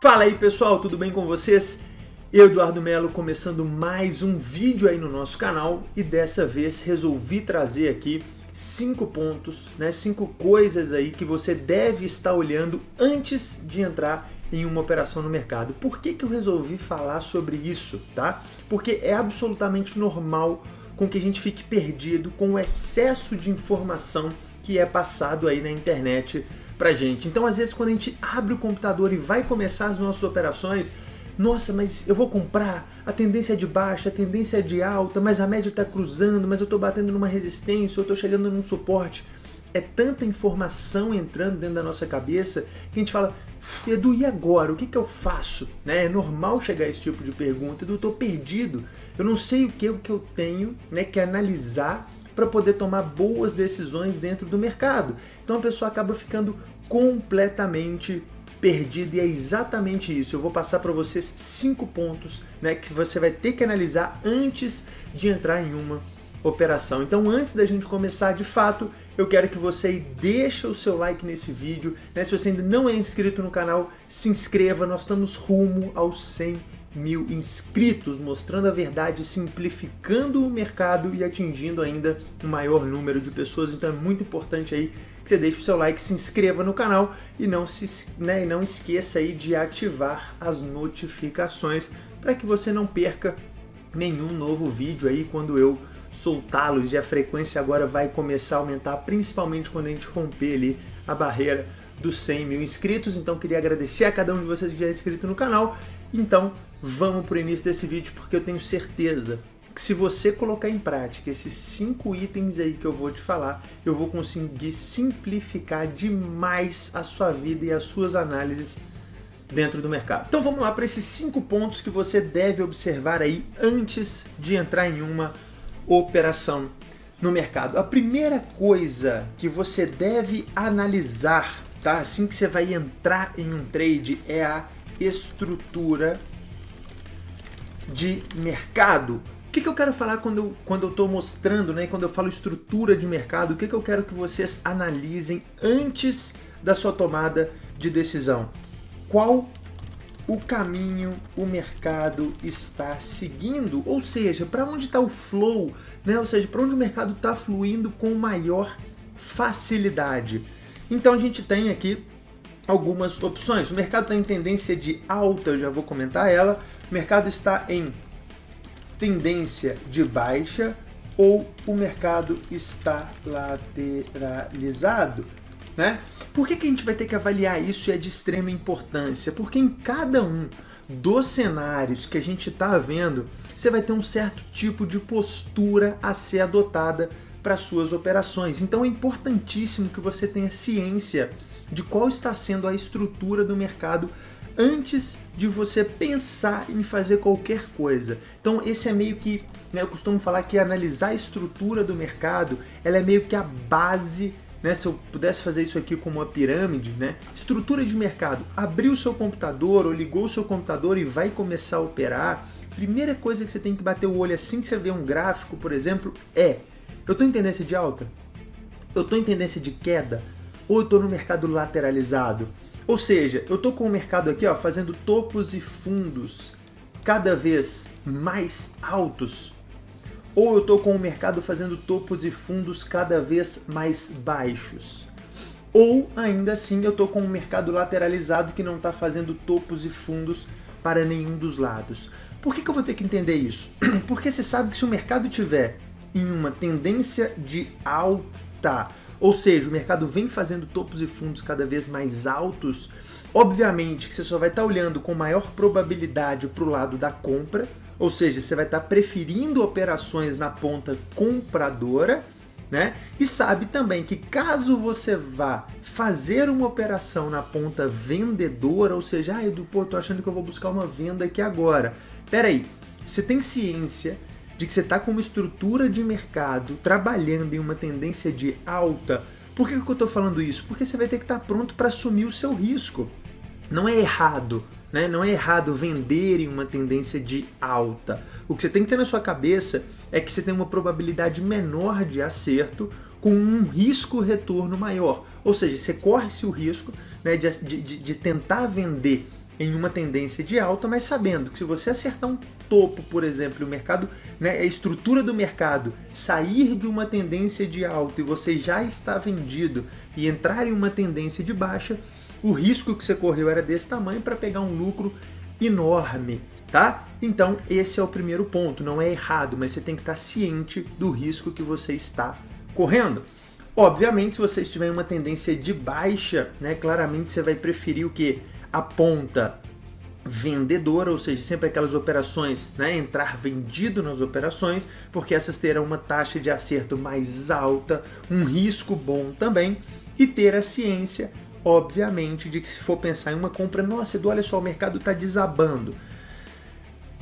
Fala aí pessoal, tudo bem com vocês? Eu, Eduardo Melo, começando mais um vídeo aí no nosso canal e dessa vez resolvi trazer aqui 5 pontos, 5 coisas aí que você deve estar olhando antes de entrar em uma operação no mercado. Por que eu resolvi falar sobre isso, tá? Porque é absolutamente normal com que a gente fique perdido com o excesso de informação que é passado aí na internet pra gente. Então, às vezes, quando a gente abre o computador e vai começar as nossas operações, nossa, mas eu vou comprar, a tendência é de baixa, a tendência é de alta, mas a média está cruzando, mas eu estou batendo numa resistência, eu estou chegando num suporte. É tanta informação entrando dentro da nossa cabeça que a gente fala, Edu, e agora? O que eu faço? É normal chegar a esse tipo de pergunta. Edu, eu estou perdido, eu não sei o que eu tenho que analisar para poder tomar boas decisões dentro do mercado. Então a pessoa acaba ficando completamente perdida e é exatamente isso. Eu vou passar para vocês 5 pontos que você vai ter que analisar antes de entrar em uma operação. Então, antes da gente começar de fato, eu quero que você deixe o seu like nesse vídeo. Se você ainda não é inscrito no canal, se inscreva. Nós estamos rumo aos 100.000 inscritos, mostrando a verdade, simplificando o mercado e atingindo ainda um maior número de pessoas. Então é muito importante aí que você deixe o seu like, se inscreva no canal e não esqueça aí de ativar as notificações para que você não perca nenhum novo vídeo aí quando eu soltá-los. E a frequência agora vai começar a aumentar, principalmente quando a gente romper ali a barreira dos 100.000 inscritos. Então queria agradecer a cada um de vocês que já é inscrito no canal. Então vamos para o início desse vídeo, porque eu tenho certeza que se você colocar em prática esses 5 itens aí que eu vou te falar, eu vou conseguir simplificar demais a sua vida e as suas análises dentro do mercado. Então vamos lá para esses 5 pontos que você deve observar aí antes de entrar em uma operação no mercado. A primeira coisa que você deve analisar, tá? Assim que você vai entrar em um trade, é a estrutura de mercado. O que eu quero falar quando eu estou mostrando, quando eu falo estrutura de mercado, o que eu quero que vocês analisem antes da sua tomada de decisão? Qual o caminho o mercado está seguindo? Ou seja, para onde está o flow, ou seja, para onde o mercado está fluindo com maior facilidade. Então a gente tem aqui algumas opções. O mercado está em tendência de alta, eu já vou comentar ela. O mercado está em tendência de baixa ou o mercado está lateralizado, Por que a gente vai ter que avaliar isso e é de extrema importância? Porque em cada um dos cenários que a gente está vendo, você vai ter um certo tipo de postura a ser adotada para suas operações. Então é importantíssimo que você tenha ciência de qual está sendo a estrutura do mercado antes de você pensar em fazer qualquer coisa. Então esse é meio que, eu costumo falar que analisar a estrutura do mercado, ela é meio que a base, se eu pudesse fazer isso aqui como uma pirâmide, estrutura de mercado, abriu o seu computador ou ligou o seu computador e vai começar a operar, primeira coisa que você tem que bater o olho assim que você vê um gráfico, por exemplo, eu estou em tendência de alta? Eu estou em tendência de queda? Ou eu estou no mercado lateralizado? Ou seja, eu estou com o mercado aqui fazendo topos e fundos cada vez mais altos? Ou eu estou com o mercado fazendo topos e fundos cada vez mais baixos? Ou, ainda assim, eu estou com o mercado lateralizado que não está fazendo topos e fundos para nenhum dos lados? Por que eu vou ter que entender isso? Porque você sabe que se o mercado estiver em uma tendência de alta, ou seja, o mercado vem fazendo topos e fundos cada vez mais altos, obviamente que você só vai estar olhando com maior probabilidade para o lado da compra, ou seja, você vai estar preferindo operações na ponta compradora, E sabe também que caso você vá fazer uma operação na ponta vendedora, ou seja, Edu, tô achando que eu vou buscar uma venda aqui agora. Peraí, você tem ciência de que você está com uma estrutura de mercado trabalhando em uma tendência de alta? Por que eu estou falando isso? Porque você vai ter que estar pronto para assumir o seu risco. Não é errado, Não é errado vender em uma tendência de alta. O que você tem que ter na sua cabeça é que você tem uma probabilidade menor de acerto com um risco-retorno maior. Ou seja, você corre-se o risco de tentar vender em uma tendência de alta, mas sabendo que se você acertar um topo, por exemplo, o mercado, né, a estrutura do mercado sair de uma tendência de alta e você já está vendido e entrar em uma tendência de baixa, o risco que você correu era desse tamanho para pegar um lucro enorme, tá? Então esse é o primeiro ponto, não é errado, mas você tem que estar ciente do risco que você está correndo. Obviamente, se você estiver em uma tendência de baixa, né, claramente você vai preferir o que? A ponta vendedora, ou seja, sempre aquelas operações, né, entrar vendido nas operações, porque essas terão uma taxa de acerto mais alta, um risco bom também, e ter a ciência, obviamente, de que se for pensar em uma compra, nossa, Edu, olha só, o mercado está desabando.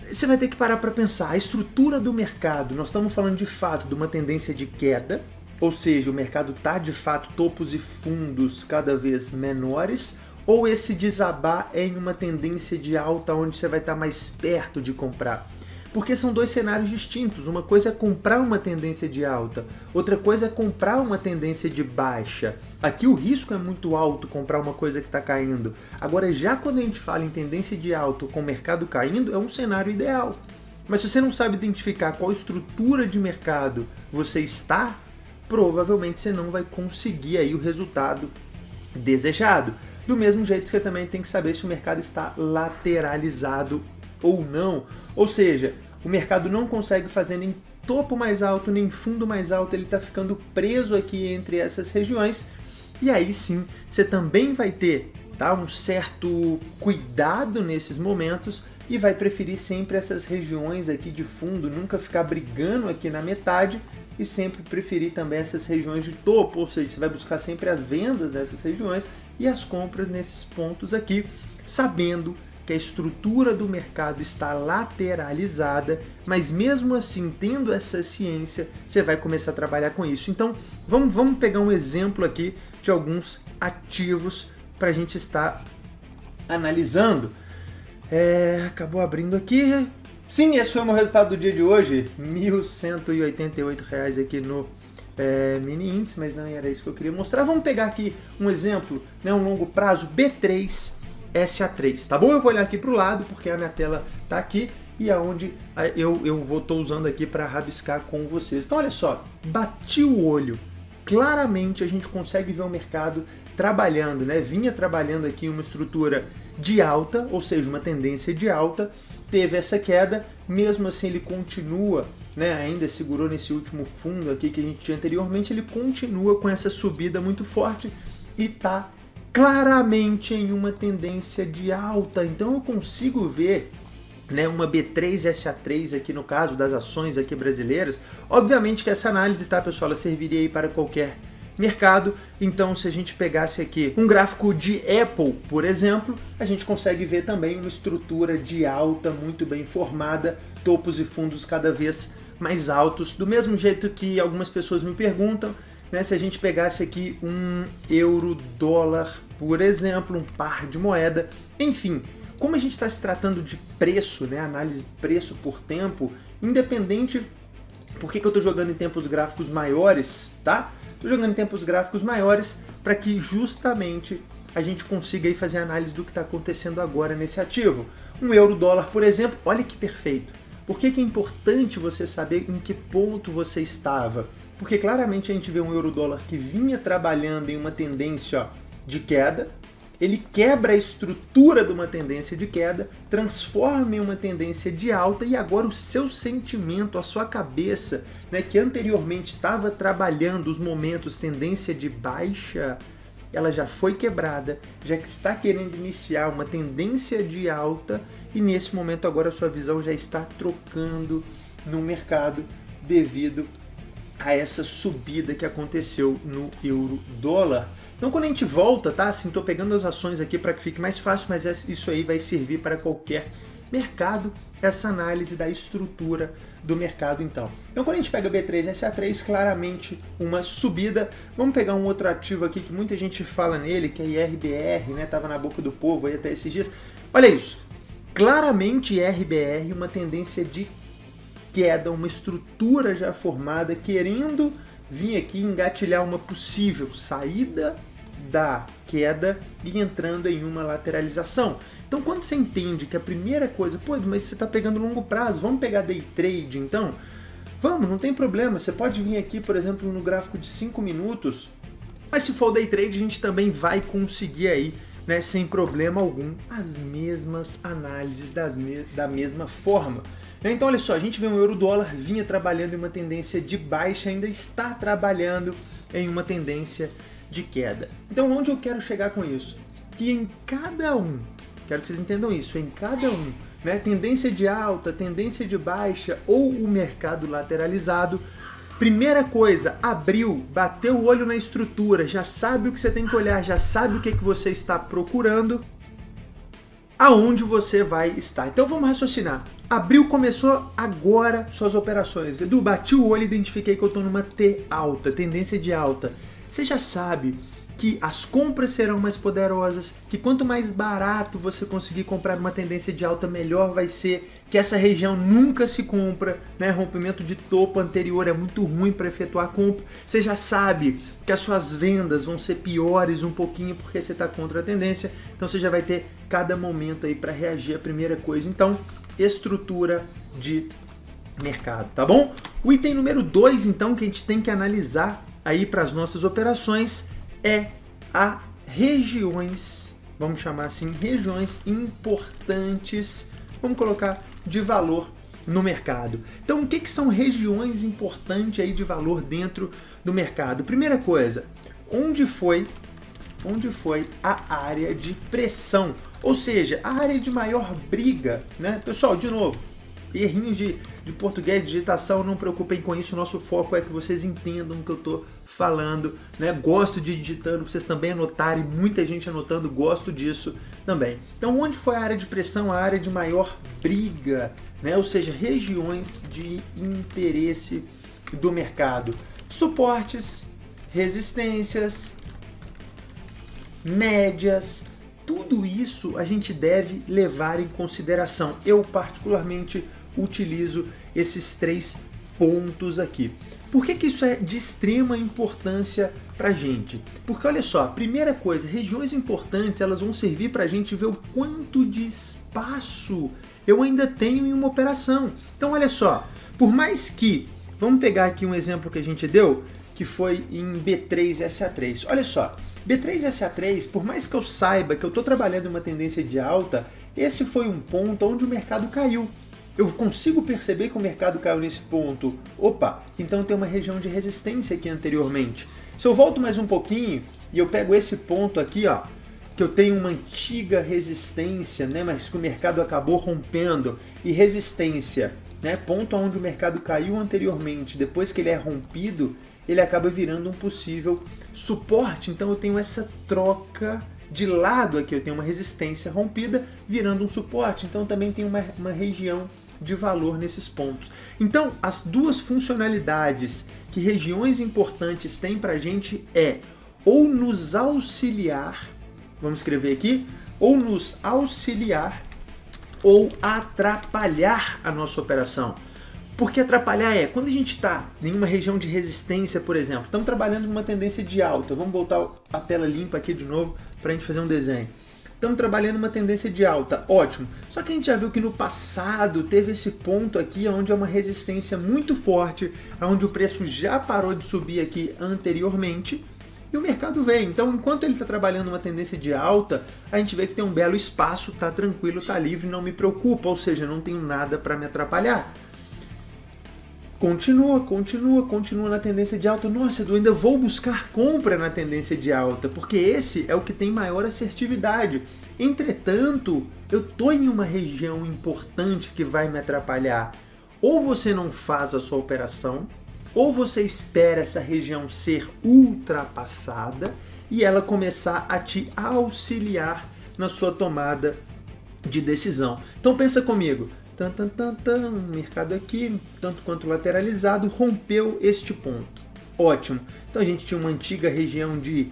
Você vai ter que parar para pensar, a estrutura do mercado, nós estamos falando de fato de uma tendência de queda, ou seja, o mercado está de fato topos e fundos cada vez menores, ou esse desabar é em uma tendência de alta onde você vai estar mais perto de comprar? Porque são dois cenários distintos. Uma coisa é comprar uma tendência de alta, outra coisa é comprar uma tendência de baixa. Aqui o risco é muito alto comprar uma coisa que está caindo. Agora, já quando a gente fala em tendência de alta com o mercado caindo, é um cenário ideal. Mas se você não sabe identificar qual estrutura de mercado você está, provavelmente você não vai conseguir aí o resultado desejado. Do mesmo jeito que você também tem que saber se o mercado está lateralizado ou não. Ou seja, o mercado não consegue fazer nem topo mais alto, nem fundo mais alto, ele está ficando preso aqui entre essas regiões. E aí sim, você também vai ter, tá, um certo cuidado nesses momentos e vai preferir sempre essas regiões aqui de fundo, nunca ficar brigando aqui na metade, e sempre preferir também essas regiões de topo, ou seja, você vai buscar sempre as vendas nessas regiões e as compras nesses pontos aqui, sabendo que a estrutura do mercado está lateralizada, mas mesmo assim, tendo essa ciência, você vai começar a trabalhar com isso. Então, vamos pegar um exemplo aqui de alguns ativos para a gente estar analisando. Acabou abrindo aqui. Sim, esse foi o meu resultado do dia de hoje, R$ 1.188 aqui no mini índice, mas não era isso que eu queria mostrar. Vamos pegar aqui um exemplo, né, um longo prazo B3 SA3, tá bom? Eu vou olhar aqui para o lado porque a minha tela tá aqui e é onde eu estou usando aqui para rabiscar com vocês. Então olha só, bati o olho, claramente a gente consegue ver o mercado trabalhando, né? Vinha trabalhando aqui uma estrutura de alta, ou seja, uma tendência de alta, teve essa queda, mesmo assim ele continua, né, ainda segurou nesse último fundo aqui que a gente tinha anteriormente, ele continua com essa subida muito forte e está claramente em uma tendência de alta. Então eu consigo ver, né, uma B3 SA3 aqui no caso das ações aqui brasileiras. Obviamente que essa análise, tá, pessoal, ela serviria aí para qualquer mercado. Então, se a gente pegasse aqui um gráfico de Apple, por exemplo, a gente consegue ver também uma estrutura de alta muito bem formada, topos e fundos cada vez mais altos. Do mesmo jeito que algumas pessoas me perguntam, né, se a gente pegasse aqui um euro-dólar, por exemplo, um par de moeda, enfim, como a gente está se tratando de preço, né, análise de preço por tempo, independente, por que eu estou jogando em tempos gráficos maiores, tá? Estou jogando em tempos gráficos maiores para que justamente a gente consiga aí fazer a análise do que está acontecendo agora nesse ativo. Um euro-dólar, por exemplo, olha que perfeito. Por que é importante você saber em que ponto você estava? Porque claramente a gente vê um euro-dólar que vinha trabalhando em uma tendência, ó, de queda, ele quebra a estrutura de uma tendência de queda, transforma em uma tendência de alta e agora o seu sentimento, a sua cabeça, né, que anteriormente estava trabalhando os momentos tendência de baixa, ela já foi quebrada, já que está querendo iniciar uma tendência de alta e nesse momento agora a sua visão já está trocando no mercado devido a essa subida que aconteceu no euro-dólar. Então quando a gente volta, tá? Assim, tô pegando as ações aqui para que fique mais fácil, mas isso aí vai servir para qualquer mercado, essa análise da estrutura do mercado então. Então quando a gente pega B3 SA3, claramente uma subida. Vamos pegar um outro ativo aqui que muita gente fala nele, que é IRBR, né? Tava na boca do povo aí até esses dias. Olha isso, claramente IRBR, uma tendência de queda, uma estrutura já formada, querendo vir aqui engatilhar uma possível saída da queda e entrando em uma lateralização. Então, quando você entende que a primeira coisa, pô, mas você está pegando longo prazo, vamos pegar day trade então? Vamos, não tem problema, você pode vir aqui, por exemplo, no gráfico de 5 minutos, mas se for day trade, a gente também vai conseguir aí, né, sem problema algum, as mesmas análises da mesma forma. Então, olha só, a gente vê um euro-dólar vinha trabalhando em uma tendência de baixa, ainda está trabalhando em uma tendência de queda. Então, onde eu quero chegar com isso? Que em cada um, quero que vocês entendam isso, em cada um, né, tendência de alta, tendência de baixa ou o mercado lateralizado, primeira coisa, abriu, bateu o olho na estrutura, já sabe o que você tem que olhar, já sabe o que você está procurando, aonde você vai estar. Então vamos raciocinar. Abril, começou agora suas operações. Edu, bati o olho e identifiquei que eu estou numa T alta, tendência de alta. Você já sabe que as compras serão mais poderosas, que quanto mais barato você conseguir comprar uma tendência de alta, melhor vai ser, que essa região nunca se compra, né? Rompimento de topo anterior é muito ruim para efetuar a compra. Você já sabe que as suas vendas vão ser piores um pouquinho porque você está contra a tendência, então você já vai ter cada momento aí para reagir. A primeira coisa, então, estrutura de mercado, tá bom? O item número 2, então, que a gente tem que analisar aí para as nossas operações é a regiões, vamos chamar assim, regiões importantes, vamos colocar de valor no mercado. Então, o que são regiões importantes aí de valor dentro do mercado? Primeira coisa, onde foi a área de pressão, ou seja, a área de maior briga, né? Pessoal, de novo, errinhos de português, digitação, não preocupem com isso, nosso foco é que vocês entendam o que eu estou falando, né? Gosto de digitando, para vocês também anotarem, muita gente anotando, gosto disso também. Então, onde foi a área de pressão, a área de maior briga, né? Ou seja, regiões de interesse do mercado, suportes, resistências, médias, tudo isso a gente deve levar em consideração. Eu particularmente utilizo esses 3 pontos aqui. Por que isso é de extrema importância para a gente? Porque olha só, primeira coisa, regiões importantes, elas vão servir para a gente ver o quanto de espaço eu ainda tenho em uma operação. Então olha só, por mais que, vamos pegar aqui um exemplo que a gente deu, que foi em B3SA3. Olha só, B3SA3, por mais que eu saiba que eu estou trabalhando em uma tendência de alta, esse foi um ponto onde o mercado caiu. Eu consigo perceber que o mercado caiu nesse ponto. Opa, então tem uma região de resistência aqui anteriormente. Se eu volto mais um pouquinho e eu pego esse ponto aqui, ó, que eu tenho uma antiga resistência, né, mas que o mercado acabou rompendo, e resistência, né, ponto onde o mercado caiu anteriormente, depois que ele é rompido, ele acaba virando um possível suporte. Então eu tenho essa troca de lado aqui, eu tenho uma resistência rompida virando um suporte, então também tem uma região de valor nesses pontos. Então, as duas funcionalidades que regiões importantes têm para a gente é ou nos auxiliar, vamos escrever aqui, ou nos auxiliar ou atrapalhar a nossa operação. Porque atrapalhar é, quando a gente está em uma região de resistência, por exemplo, estamos trabalhando numa tendência de alta, vamos voltar a tela limpa aqui de novo para a gente fazer um desenho. Estamos trabalhando uma tendência de alta, ótimo. Só que a gente já viu que no passado teve esse ponto aqui onde é uma resistência muito forte, onde o preço já parou de subir aqui anteriormente e o mercado vem. Então, enquanto ele está trabalhando uma tendência de alta, a gente vê que tem um belo espaço, está tranquilo, está livre, não me preocupa, ou seja, não tenho nada para me atrapalhar. Continua na tendência de alta. Nossa, eu ainda vou buscar compra na tendência de alta, porque esse é o que tem maior assertividade. Entretanto, eu estou em uma região importante que vai me atrapalhar. Ou você não faz a sua operação, ou você espera essa região ser ultrapassada e ela começar a te auxiliar na sua tomada de decisão. Então pensa comigo. Mercado aqui, tanto quanto lateralizado, rompeu este ponto. Ótimo. Então a gente tinha uma antiga região de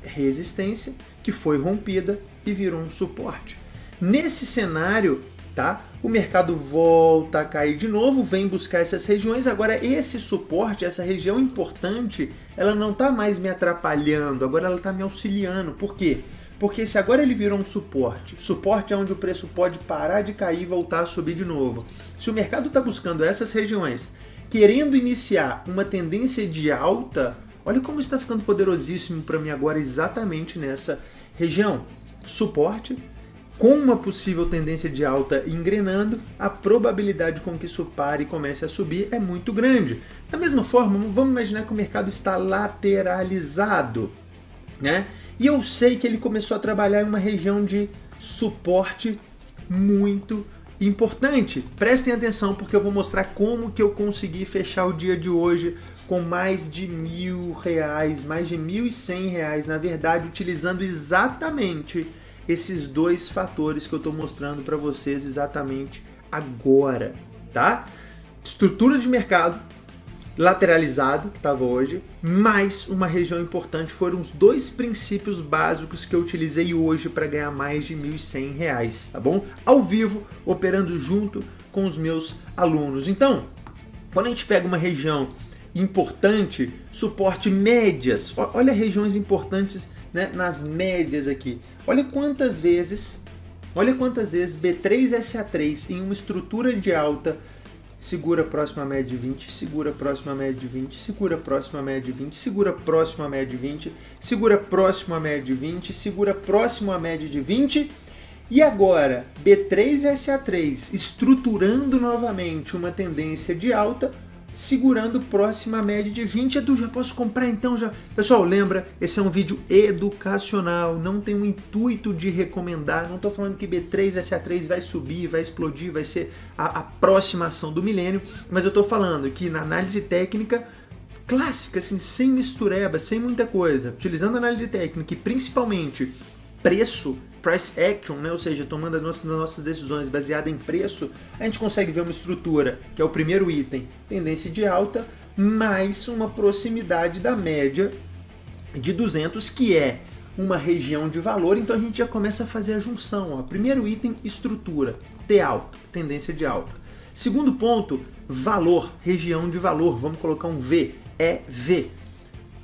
resistência que foi rompida e virou um suporte. Nesse cenário, tá? o mercado volta a cair de novo, vem buscar essas regiões. Agora esse suporte, essa região importante, ela não está mais me atrapalhando, agora ela está me auxiliando. Por quê? Porque se agora ele virou um suporte é onde o preço pode parar de cair e voltar a subir de novo. Se o mercado está buscando essas regiões, querendo iniciar uma tendência de alta, olha como está ficando poderosíssimo para mim agora exatamente nessa região. Suporte, com uma possível tendência de alta engrenando, a probabilidade com que isso pare e comece a subir é muito grande. Da mesma forma, vamos imaginar que o mercado está lateralizado, né? E eu sei que ele começou a trabalhar em uma região de suporte muito importante. Prestem atenção porque eu vou mostrar como que eu consegui fechar o dia de hoje com mais de R$1.000, mais de R$1.100, na verdade, utilizando exatamente esses dois fatores que eu estou mostrando para vocês exatamente agora, tá? Estrutura de mercado lateralizado, que estava hoje, mais uma região importante, foram os dois princípios básicos que eu utilizei hoje para ganhar mais de R$1.100, tá bom? Ao vivo, operando junto com os meus alunos. Então, quando a gente pega uma região importante, suporte médias, olha regiões importantes, né, nas médias aqui. Olha quantas vezes B3SA3 em uma estrutura de alta segura próximo à média de 20, segura próximo à média de 20, segura próximo à média de 20, segura próximo à média de 20, segura próximo à média de 20, segura próximo à média de 20. E agora, B3SA3 estruturando novamente uma tendência de alta, segurando próximo à média de 20. Edu, já posso comprar então? Já. Pessoal, lembra, esse é um vídeo educacional, não tem o intuito de recomendar, não estou falando que B3SA3 vai subir, vai explodir, vai ser a próxima ação do milênio, mas eu estou falando que na análise técnica clássica, assim, sem mistureba, sem muita coisa, utilizando análise técnica e principalmente price action, né? Ou seja, tomando as nossas decisões baseadas em preço, a gente consegue ver uma estrutura, que é o primeiro item, tendência de alta, mais uma proximidade da média de 200, que é uma região de valor. Então a gente já começa a fazer a junção. Ó. Primeiro item, estrutura, T alta, tendência de alta. Segundo ponto, valor, região de valor, vamos colocar um V, EV.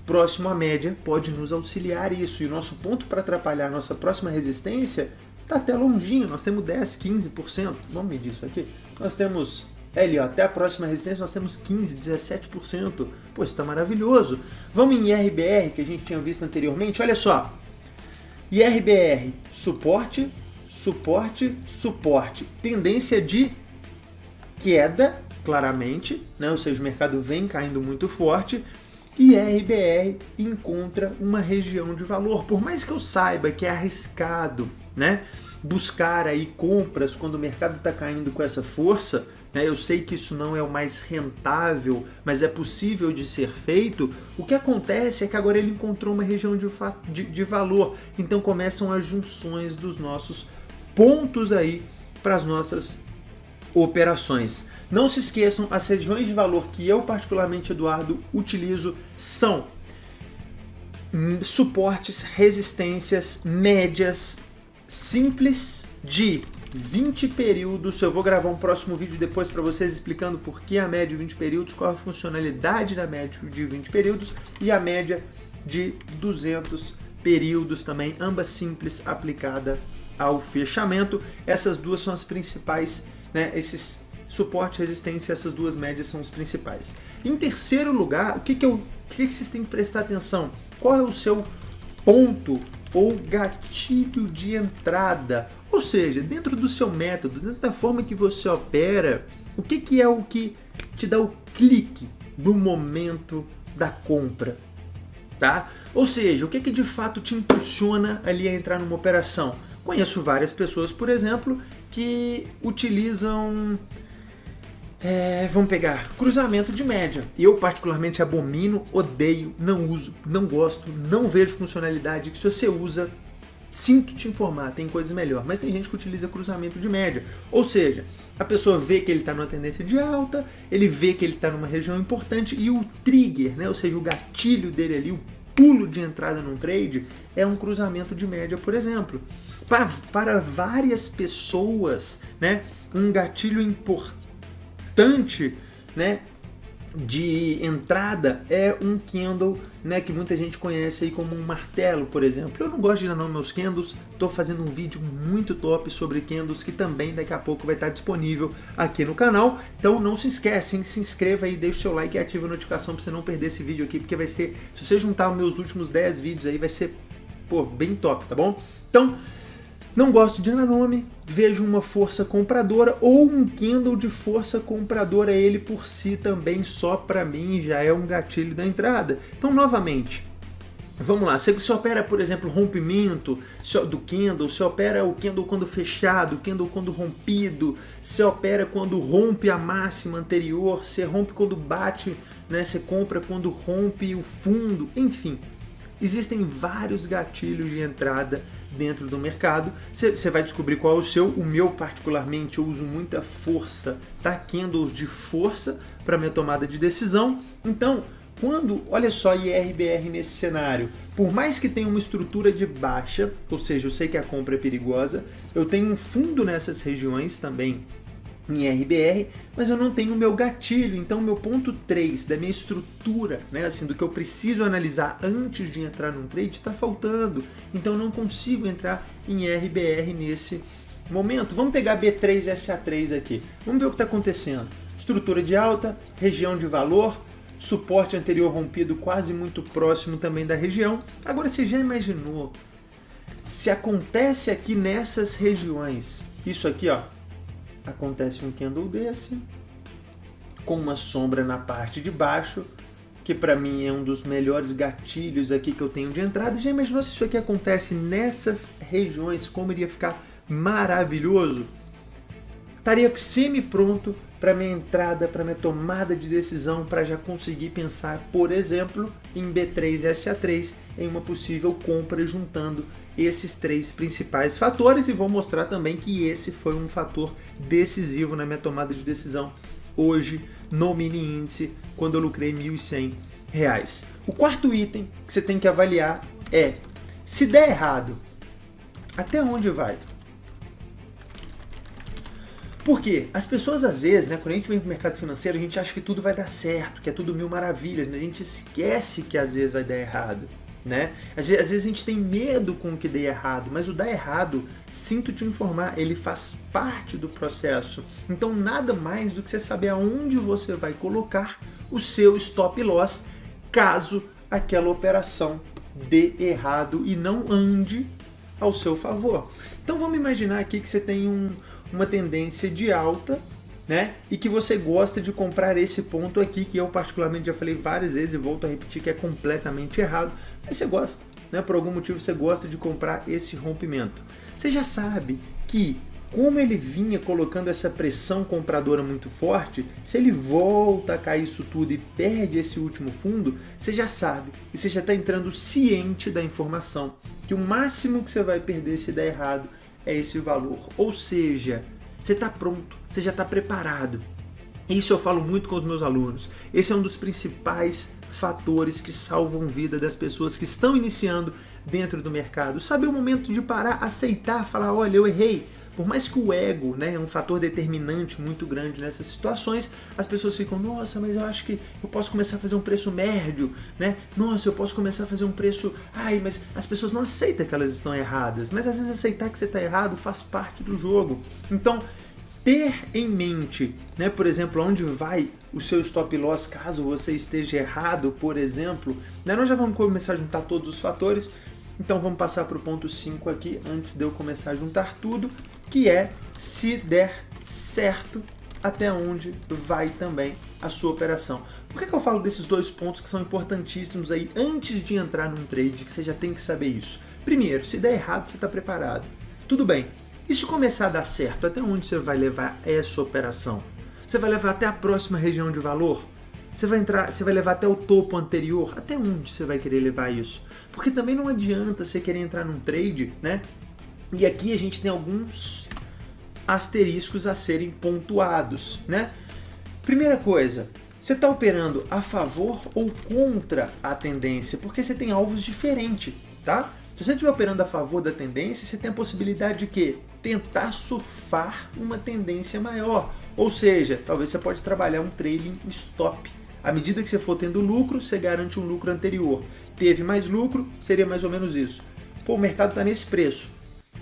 Próximo à média pode nos auxiliar isso. E o nosso ponto para atrapalhar a nossa próxima resistência está até longinho. Nós temos 10, 15%. Vamos medir isso aqui. Nós temos, ali, ó, até a próxima resistência nós temos 15, 17%. Pô, isso está maravilhoso. Vamos em IRBR, que a gente tinha visto anteriormente. Olha só. IRBR, suporte, suporte, suporte. Tendência de queda, claramente, né? Ou seja, o mercado vem caindo muito forte. E RBR encontra uma região de valor. Por mais que eu saiba que é arriscado, né, buscar aí compras quando o mercado está caindo com essa força, né, eu sei que isso não é o mais rentável, mas é possível de ser feito. O que acontece é que agora ele encontrou uma região de valor. Então começam as junções dos nossos pontos aí para as nossas operações. Não se esqueçam, as regiões de valor que eu particularmente, Eduardo, utilizo são suportes, resistências, médias simples de 20 períodos. Eu vou gravar um próximo vídeo depois para vocês explicando por que a média de 20 períodos, qual a funcionalidade da média de 20 períodos e a média de 200 períodos também, ambas simples, aplicada ao fechamento. Essas duas são as principais, né, esses suporte e resistência, essas duas médias são os principais. Em terceiro lugar, o que vocês têm que prestar atenção? Qual é o seu ponto ou gatilho de entrada? Ou seja, dentro do seu método, dentro da forma que você opera, o que é o que te dá o clique do momento da compra? Tá? Ou seja, o que de fato te impulsiona ali a entrar numa operação? Conheço várias pessoas, por exemplo, que utilizam... vamos pegar cruzamento de média. Eu particularmente abomino, odeio, não uso, não gosto, não vejo funcionalidade. Que se você usa, sinto te informar, tem coisas melhor. Mas tem gente que utiliza cruzamento de média. Ou seja, a pessoa vê que ele está numa tendência de alta, ele vê que ele está numa região importante e o trigger, né? Ou seja, o gatilho dele ali, o pulo de entrada num trade é um cruzamento de média, por exemplo. Para várias pessoas, né, um gatilho importante, né, de entrada é um candle, né, que muita gente conhece aí como um martelo, por exemplo. Eu não gosto de dar nome aos candles, estou fazendo um vídeo muito top sobre candles que também daqui a pouco vai estar disponível aqui no canal. Então não se esquece, hein? Se inscreva aí, deixa o seu like e ativa a notificação para você não perder esse vídeo aqui, porque vai ser, se você juntar os meus últimos 10 vídeos aí, vai ser, pô, bem top, tá bom? Então, não gosto de dar nome, vejo uma força compradora ou um candle de força compradora, ele por si também só para mim já é um gatilho da entrada. Então, novamente, vamos lá, você opera, por exemplo, rompimento do candle, você opera o candle quando fechado, o candle quando rompido, você opera quando rompe a máxima anterior, você rompe quando bate, né, você compra quando rompe o fundo, enfim. Existem vários gatilhos de entrada dentro do mercado. Você vai descobrir qual é o seu. O meu, particularmente, eu uso muita força, tá? Candles de força para minha tomada de decisão. Então, olha só, IRBR nesse cenário, por mais que tenha uma estrutura de baixa, ou seja, eu sei que a compra é perigosa, eu tenho um fundo nessas regiões também em RBR, mas eu não tenho o meu gatilho, então meu ponto 3 da minha estrutura, né, assim, do que eu preciso analisar antes de entrar num trade está faltando, então eu não consigo entrar em RBR nesse momento. Vamos pegar B3 e SA3 aqui, vamos ver o que está acontecendo. Estrutura de alta, região de valor, suporte anterior rompido quase muito próximo também da região. Agora você já imaginou se acontece aqui nessas regiões, isso aqui, ó, acontece um candle desse, com uma sombra na parte de baixo, que para mim é um dos melhores gatilhos aqui que eu tenho de entrada. Já imaginou se isso aqui acontece nessas regiões, como iria ficar maravilhoso? Estaria semi-pronto para minha entrada, para minha tomada de decisão, para já conseguir pensar, por exemplo, em B3 e SA3, em uma possível compra juntando esses três principais fatores, e vou mostrar também que esse foi um fator decisivo na minha tomada de decisão hoje no mini índice, quando eu lucrei R$ 1.100. O quarto item que você tem que avaliar é, se der errado, até onde vai? Porque as pessoas às vezes, né, quando a gente vem para o mercado financeiro, a gente acha que tudo vai dar certo, que é tudo mil maravilhas, mas a gente esquece que às vezes vai dar errado. Né? Às vezes a gente tem medo com o que dê errado, mas o dar errado, sinto te informar, ele faz parte do processo. Então nada mais do que você saber aonde você vai colocar o seu stop loss caso aquela operação dê errado e não ande ao seu favor. Então vamos imaginar aqui que você tem uma tendência de alta, né? E que você gosta de comprar esse ponto aqui, que eu particularmente já falei várias vezes e volto a repetir que é completamente errado, mas você gosta, né? Por algum motivo você gosta de comprar esse rompimento. Você já sabe que, como ele vinha colocando essa pressão compradora muito forte, se ele volta a cair isso tudo e perde esse último fundo, você já sabe e você já está entrando ciente da informação que o máximo que você vai perder se der errado é esse valor, ou seja, você está pronto, você já está preparado. Isso eu falo muito com os meus alunos. Esse é um dos principais fatores que salvam a vida das pessoas que estão iniciando dentro do mercado. Saber o momento de parar, aceitar, falar, olha, eu errei. Por mais que o ego, né, é um fator determinante muito grande nessas situações, as pessoas ficam, nossa, mas eu acho que eu posso começar a fazer um preço médio, né? Nossa, eu posso começar a fazer um preço... Ai, mas as pessoas não aceitam que elas estão erradas. Mas às vezes aceitar que você está errado faz parte do jogo. Então, ter em mente, né, por exemplo, onde vai o seu stop loss caso você esteja errado, por exemplo, né, nós já vamos começar a juntar todos os fatores, então vamos passar para o ponto 5 aqui, antes de eu começar a juntar tudo, que é se der certo, até onde vai também a sua operação. Por que eu falo desses dois pontos que são importantíssimos aí antes de entrar num trade, que você já tem que saber isso? Primeiro, se der errado, você está preparado. Tudo bem. E se começar a dar certo, até onde você vai levar essa operação? Você vai levar até a próxima região de valor? Você vai levar até o topo anterior? Até onde você vai querer levar isso? Porque também não adianta você querer entrar num trade, né? E aqui a gente tem alguns asteriscos a serem pontuados, né? Primeira coisa, Você está operando a favor ou contra a tendência? Porque você tem alvos diferentes, tá? Se você estiver operando a favor da tendência, você tem a possibilidade de quê? Tentar surfar uma tendência maior. Ou seja, talvez você pode trabalhar um trailing stop. À medida que você for tendo lucro, você garante um lucro anterior. Teve mais lucro, seria mais ou menos isso. Pô, o mercado está nesse preço.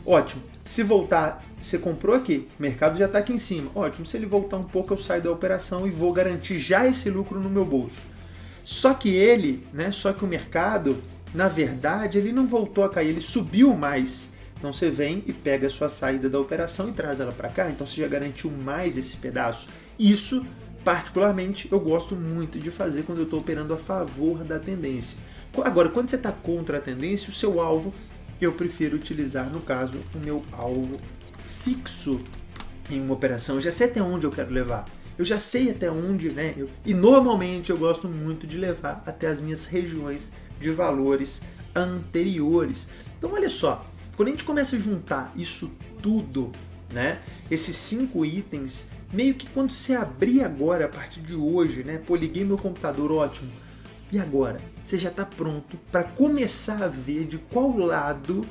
Ótimo. Se voltar, você comprou aqui, o mercado já está aqui em cima. Ótimo. Se ele voltar um pouco, eu saio da operação e vou garantir já esse lucro no meu bolso. Só que o mercado, na verdade, ele não voltou a cair, ele subiu mais. Então você vem e pega a sua saída da operação e traz ela para cá. Então você já garantiu mais esse pedaço. Isso, particularmente, eu gosto muito de fazer quando eu estou operando a favor da tendência. Agora, quando você está contra a tendência, o seu alvo, eu prefiro utilizar, no caso, o meu alvo fixo em uma operação. Eu já sei até onde eu quero levar. Eu já sei até onde, e normalmente eu gosto muito de levar até as minhas regiões de valores anteriores. Então, olha só. Quando a gente começa a juntar isso tudo, esses 5 itens, meio que quando você abrir agora, a partir de hoje, liguei meu computador, ótimo. E agora? Você já está pronto para começar a ver de qual lado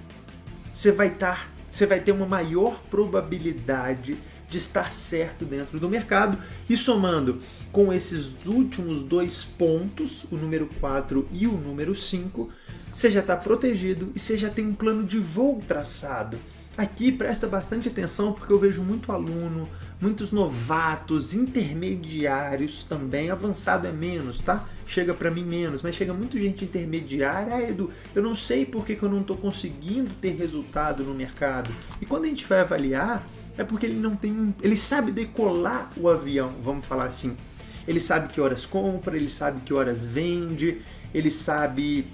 você vai ter uma maior probabilidade de estar certo dentro do mercado. E somando com esses últimos 2 pontos, o número 4 e o número 5, você já está protegido e você já tem um plano de voo traçado. Aqui presta bastante atenção porque eu vejo muito aluno, muitos novatos, intermediários também, avançado é menos, tá? Chega para mim menos, mas chega muita gente intermediária. Edu, eu não sei por que eu não estou conseguindo ter resultado no mercado. E quando a gente vai avaliar, é porque ele sabe decolar o avião, vamos falar assim. Ele sabe que horas compra, ele sabe que horas vende, ele sabe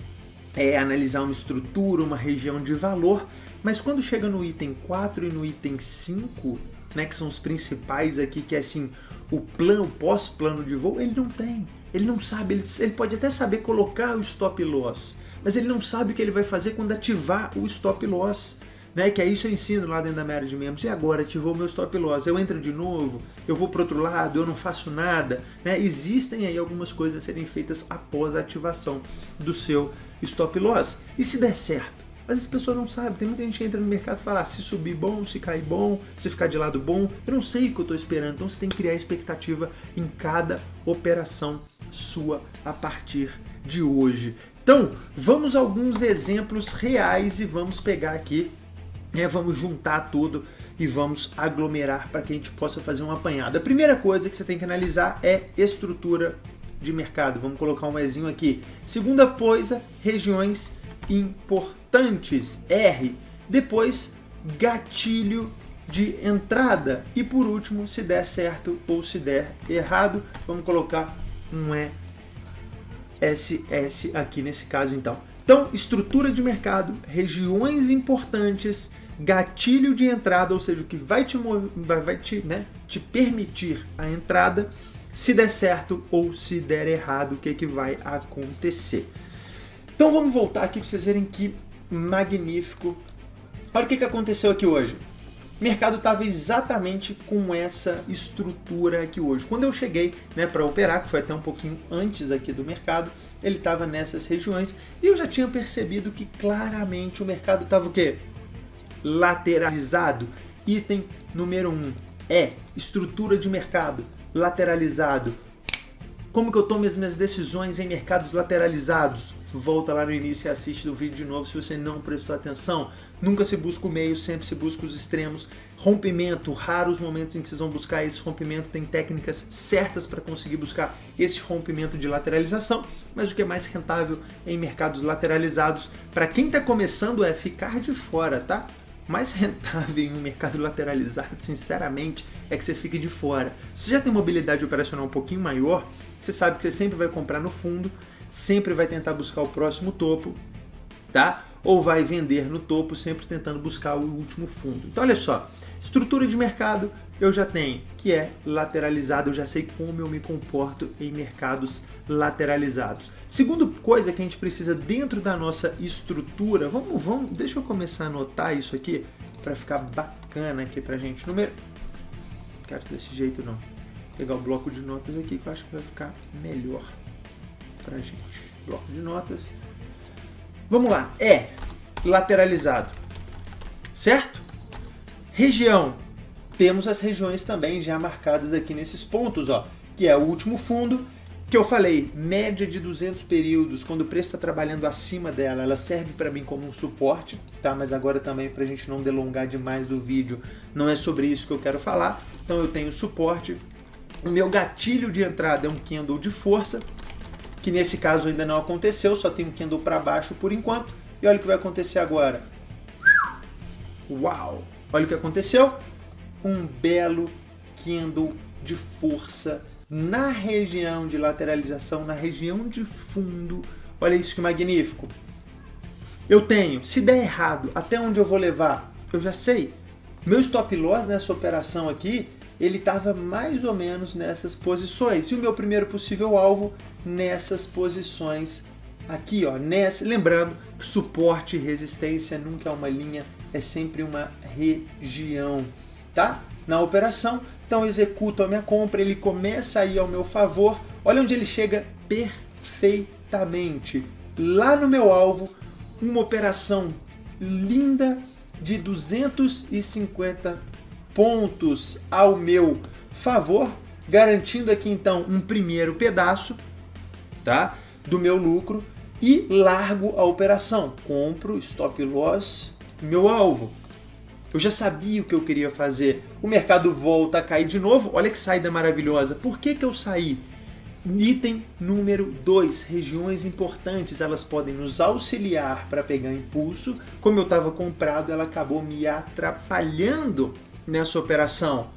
analisar uma estrutura, uma região de valor, mas quando chega no item 4 e no item 5, que são os principais aqui, que é assim, o pós-plano de voo, ele não tem, ele não sabe, ele pode até saber colocar o stop loss, mas ele não sabe o que ele vai fazer quando ativar o stop loss. Que é isso eu ensino lá dentro da minha área de membros. E agora, ativou o meu stop loss, eu entro de novo, eu vou para outro lado, eu não faço nada. Existem aí algumas coisas a serem feitas após a ativação do seu stop loss. E se der certo? Às vezes as pessoas não sabem, tem muita gente que entra no mercado e fala, se subir bom, se cair bom, se ficar de lado bom, eu não sei o que eu estou esperando. Então você tem que criar expectativa em cada operação sua a partir de hoje. Então, vamos a alguns exemplos reais e vamos pegar aqui, vamos juntar tudo e vamos aglomerar para que a gente possa fazer um apanhado. A primeira coisa que você tem que analisar é estrutura de mercado. Vamos colocar um Ezinho aqui. Segunda coisa, regiões importantes, R. Depois, gatilho de entrada. E por último, se der certo ou se der errado, vamos colocar um ESS aqui nesse caso então. Então, estrutura de mercado, regiões importantes, gatilho de entrada, ou seja, o que vai te permitir a entrada, se der certo ou se der errado, o que vai acontecer. Então vamos voltar aqui para vocês verem que magnífico. Olha o que aconteceu aqui hoje. O mercado estava exatamente com essa estrutura aqui hoje. Quando eu cheguei para operar, que foi até um pouquinho antes aqui do mercado, ele estava nessas regiões e eu já tinha percebido que claramente o mercado estava o quê? Lateralizado. Item número 1 é estrutura de mercado lateralizado. Como que eu tomo as minhas decisões em mercados lateralizados? Volta lá no início e assiste o vídeo de novo se você não prestou atenção. Nunca se busca o meio, sempre se busca os extremos. Rompimento, raros momentos em que vocês vão buscar esse rompimento, tem técnicas certas para conseguir buscar esse rompimento de lateralização, mas o que é mais rentável em mercados lateralizados, para quem está começando, é ficar de fora, tá? Mais rentável em um mercado lateralizado, sinceramente, é que você fique de fora. Se você já tem mobilidade operacional um pouquinho maior, você sabe que você sempre vai comprar no fundo, sempre vai tentar buscar o próximo topo, tá? Ou vai vender no topo, sempre tentando buscar o último fundo. Então, olha só, estrutura de mercado eu já tenho, que é lateralizado, eu já sei como eu me comporto em mercados lateralizados. Segunda coisa que a gente precisa dentro da nossa estrutura, deixa eu começar a anotar isso aqui, para ficar bacana aqui pra gente. Quero desse jeito não. pegar o bloco de notas aqui que eu acho que vai ficar melhor pra gente. Bloco de notas. Vamos lá, lateralizado, certo? Região, temos as regiões também já marcadas aqui nesses pontos, ó, que é o último fundo, que eu falei, média de 200 períodos, quando o preço está trabalhando acima dela, ela serve para mim como um suporte, tá? Mas agora também, para a gente não delongar demais o vídeo, não é sobre isso que eu quero falar, então eu tenho suporte. O meu gatilho de entrada é um candle de força, que nesse caso ainda não aconteceu, só tem um candle para baixo por enquanto. E olha o que vai acontecer agora. Uau! Olha o que aconteceu. Um belo candle de força na região de lateralização, na região de fundo. Olha isso que magnífico. Eu tenho, se der errado, até onde eu vou levar? Eu já sei. Meu stop loss nessa operação aqui, ele estava mais ou menos nessas posições. E o meu primeiro possível alvo nessas posições aqui, ó. Lembrando que suporte e resistência nunca é uma linha, é sempre uma região, tá? Na operação, então executo a minha compra, ele começa a ir ao meu favor. Olha onde ele chega perfeitamente. Lá no meu alvo, uma operação linda de 250 pontos ao meu favor, garantindo aqui então um primeiro pedaço, tá, do meu lucro, e largo a operação, compro, stop loss, meu alvo. Eu já sabia o que eu queria fazer. O mercado volta a cair de novo. Olha que saída maravilhosa. Por que eu saí? Item número 2, regiões importantes, elas podem nos auxiliar para pegar impulso. Como eu estava comprado, ela acabou me atrapalhando nessa operação.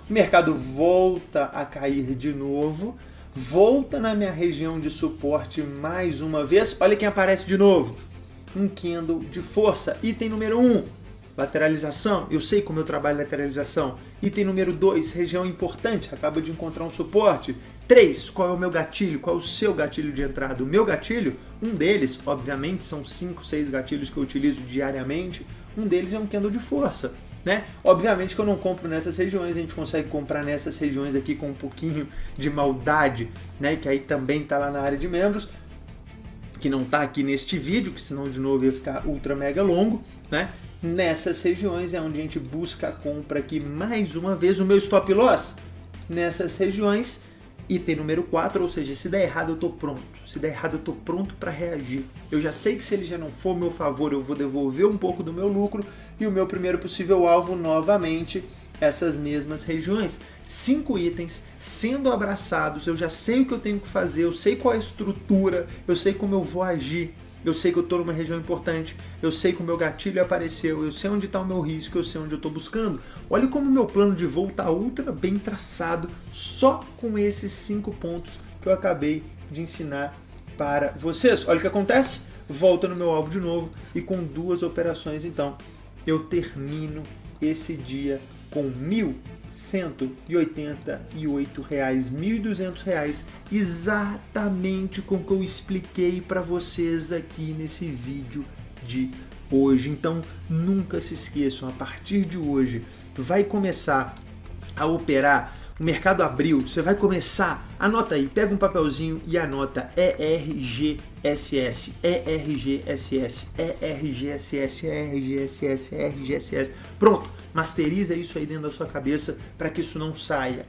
O mercado volta a cair de novo, volta na minha região de suporte mais uma vez. Olha quem aparece de novo. Um candle de força. Item número 1, lateralização. Eu sei como eu trabalho lateralização. Item número 2, região importante. Acaba de encontrar um suporte. 3, qual é o meu gatilho? Qual é o seu gatilho de entrada? O meu gatilho, um deles, obviamente, são 5, 6 gatilhos que eu utilizo diariamente. Um deles é um candle de força, né? Obviamente que eu não compro nessas regiões, a gente consegue comprar nessas regiões aqui com um pouquinho de maldade, né? Que aí também tá lá na área de membros, que não tá aqui neste vídeo, que senão de novo ia ficar ultra mega longo, né? Nessas regiões é onde a gente busca a compra aqui mais uma vez. O meu stop loss nessas regiões, item número 4, ou seja, se der errado eu tô pronto. Se der errado eu tô pronto para reagir. Eu já sei que se ele já não for meu favor, eu vou devolver um pouco do meu lucro, e o meu primeiro possível alvo novamente essas mesmas regiões. 5 itens sendo abraçados, eu já sei o que eu tenho que fazer, eu sei qual é a estrutura, eu sei como eu vou agir. Eu sei que eu estou numa região importante, eu sei que o meu gatilho apareceu, eu sei onde está o meu risco, eu sei onde eu estou buscando. Olha como o meu plano de voo está ultra bem traçado, só com esses 5 pontos que eu acabei de ensinar para vocês. Olha o que acontece, volta no meu alvo de novo e com 2 operações, então, eu termino esse dia com R$ 1.188, R$ 1.200, exatamente com o que eu expliquei para vocês aqui nesse vídeo de hoje. Então, nunca se esqueçam, a partir de hoje, vai começar a operar. O mercado abriu, você vai começar, anota aí, pega um papelzinho e anota ERGSS, ERGSS, ERGSS, ERGSS, ERGSS. Pronto, masteriza isso aí dentro da sua cabeça para que isso não saia.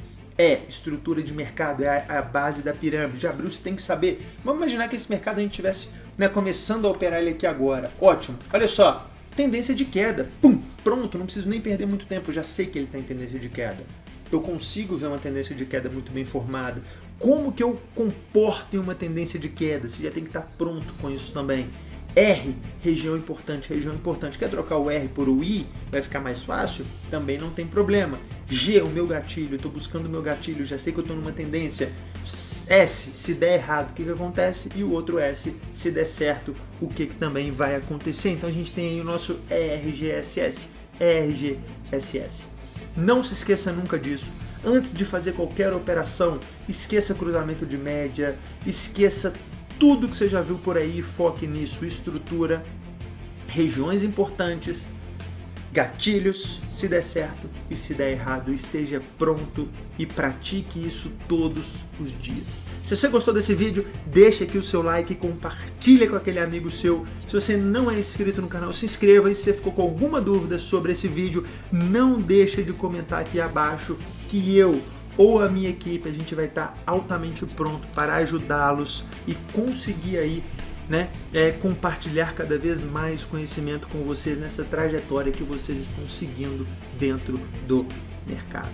Estrutura de mercado, é a base da pirâmide. Já abriu, você tem que saber. Vamos imaginar que esse mercado a gente tivesse, né, começando a operar ele aqui agora. Ótimo, olha só, tendência de queda, pum, pronto, não preciso nem perder muito tempo, eu já sei que ele está em tendência de queda. Eu consigo ver uma tendência de queda muito bem formada. Como que eu comporto em uma tendência de queda? Você já tem que estar pronto com isso também. R, região importante, região importante. Quer trocar o R por o I? Vai ficar mais fácil? Também não tem problema. G, o meu gatilho, eu estou buscando o meu gatilho, já sei que eu estou numa tendência. S, se der errado, o que acontece? E o outro S, se der certo, o que também vai acontecer? Então a gente tem aí o nosso ERGSS, ERGSS. Não se esqueça nunca disso. Antes de fazer qualquer operação, esqueça cruzamento de média, esqueça tudo que você já viu por aí, foque nisso, estrutura, regiões importantes, gatilhos, se der certo e se der errado, esteja pronto e pratique isso todos os dias. Se você gostou desse vídeo, deixa aqui o seu like, compartilha com aquele amigo seu. Se você não é inscrito no canal, se inscreva, e se você ficou com alguma dúvida sobre esse vídeo, não deixa de comentar aqui abaixo que eu ou a minha equipe, a gente vai estar altamente pronto para ajudá-los e conseguir aí, né, compartilhar cada vez mais conhecimento com vocês nessa trajetória que vocês estão seguindo dentro do mercado.